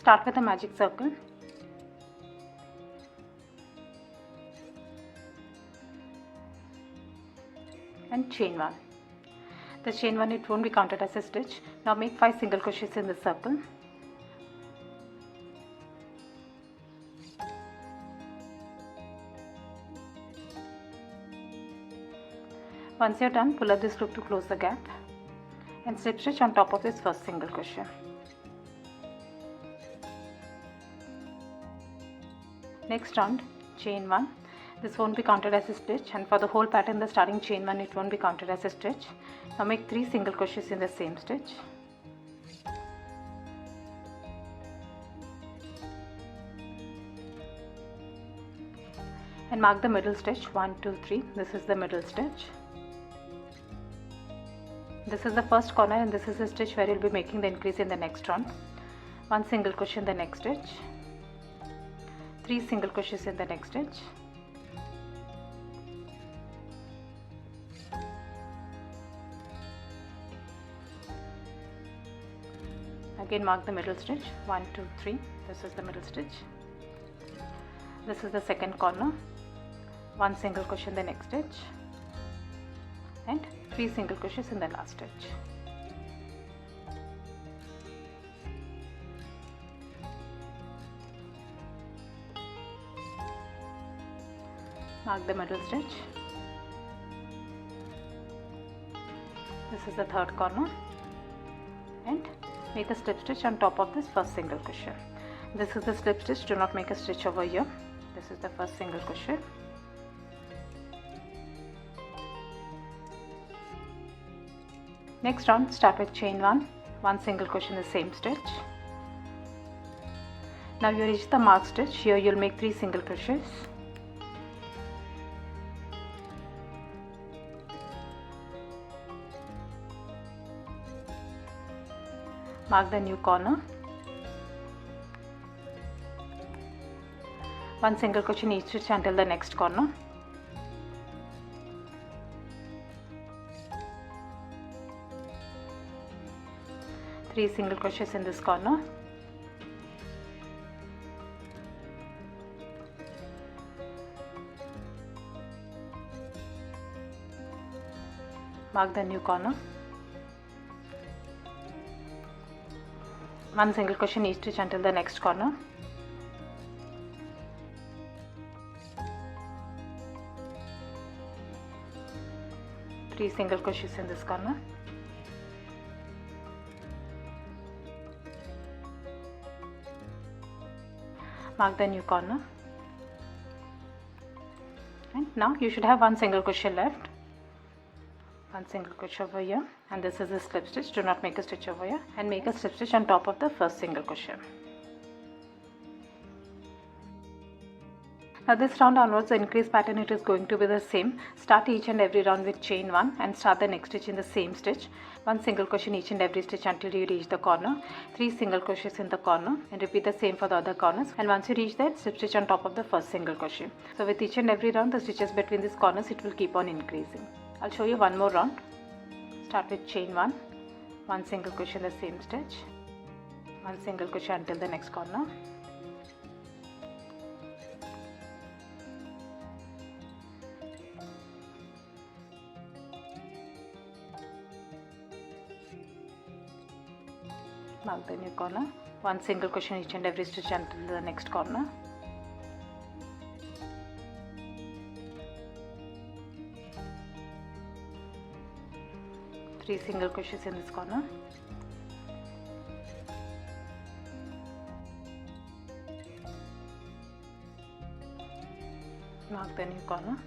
Start with a magic circle and chain 1. The chain 1, it won't be counted as a stitch. Now make 5 single crochets in the circle. Once you are done, pull up this loop to close the gap and slip stitch on top of this first single crochet. Next round, chain 1. This won't be counted as a stitch, and for the whole pattern the starting chain 1, it won't be counted as a stitch. Now make 3 single crochets in the same stitch. And mark the middle stitch 1, 2, 3. This is the middle stitch. This is the first corner and this is the stitch where you'll be making the increase in the next round. 1 single crochet in the next stitch. 3 single crochets in the next stitch. Again mark the middle stitch 1, 2, 3. This is the middle stitch. This is the second corner. 1 single crochet in the next stitch and 3 single crochets in the last stitch. Mark the middle stitch. This is the third corner and make a slip stitch on top of this first single crochet. This is the slip stitch, do not make a stitch over here. This is the first single crochet. Next round, start with chain 1, 1 single crochet in the same stitch. Now you reach the mark stitch. Here you'll make 3 single crochets. Mark the new corner. 1 single crochet in each stitch until the next corner. Three single crochets in this corner. Mark the new corner. 1 single crochet in each stitch until the next corner. Three single crochets in this corner. Mark the new corner. And now you should have 1 single crochet left. 1 single crochet over here, and this is a slip stitch. Do not make a stitch over here, and make a slip stitch on top of the first single crochet. Now this round onwards, the increase pattern, it is going to be the same. Start each and every round with chain 1 and start the next stitch in the same stitch. 1 single crochet in each and every stitch until you reach the corner. 3 single crochets in the corner, and repeat the same for the other corners. And once you reach that, slip stitch on top of the first single crochet. So with each and every round, the stitches between these corners, it will keep on increasing. I'll show you one more round. Start with chain 1, 1 single crochet in the same stitch, 1 single crochet until the next corner. Mark the new corner. 1 single crochet in each and every stitch until the next corner. Three single crochets in this corner. Mark the new corner.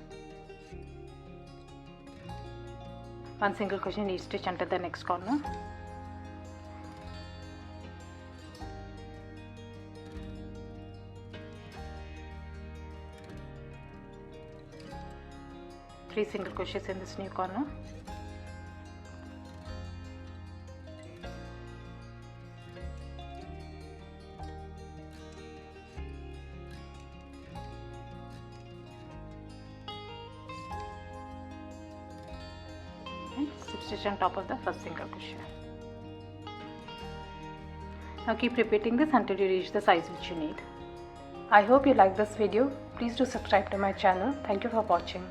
1 single crochet in each stitch until the next corner. Three single crochets in this new corner. And slip stitch on top of the first single crochet. Now keep repeating this until you reach the size which you need. I hope you like this video. Please do subscribe to my channel. Thank you for watching.